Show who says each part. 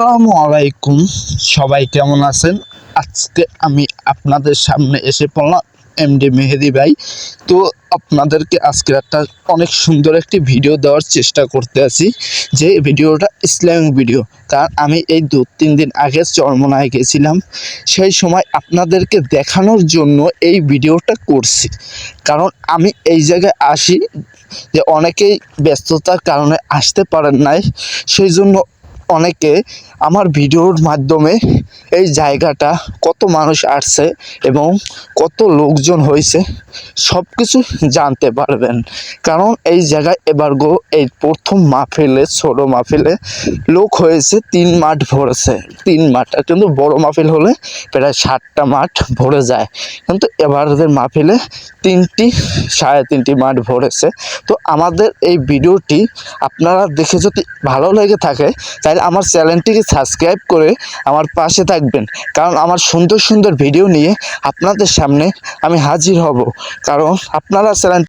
Speaker 1: আসসালামু আলাইকুম। সবাই কেমন আছেন? আজকে আমি আপনাদের সামনে এসে পড়লাম এমডি মেহেদি ভাই। তো আপনাদেরকে আজকে একটা অনেক সুন্দর একটি ভিডিও দেওয়ার চেষ্টা করতে আছি, যে ভিডিওটা ইসলামিক ভিডিও। কারণ আমি এই 2-3 দিন আগে চরমোনায় গেছিলাম, সেই সময় আপনাদেরকে দেখানোর জন্য এই ভিডিওটা করছি। কারণ আমি এই জায়গায় আসি যে অনেকেই ব্যস্ততার কারণে আসতে পারেন নাই, সেই জন্য অনেকে আমার ভিডিওর মাধ্যমে এই জায়গাটা কত মানুষ আসছে এবং কত লোকজন হয়েছে সব কিছু জানতে পারবেন। কারণ এই জায়গায় এই প্রথম মাহফিলে, ছোট মাহফিলে লোক হয়েছে 3 মাঠ ভরেছে। 3 মাঠ, কিন্তু বড় মাহফিল হলে প্রায় 7টা মাঠ ভরে যায়, কিন্তু এবারের মাহফিলে 3টি 3.5টি মাঠ ভরেছে। তো আমাদের এই ভিডিওটি আপনারা দেখে যদি ভালো লেগে থাকে, তাহলে আমার চ্যানেলটিকে সাবস্ক্রাইব করে আমার পাশে থাকবেন। কারণ আমার সুন্দর সুন্দর ভিডিও নিয়ে আপনাদের সামনে আমি হাজির হব। কারণ আপনারা চ্যানেল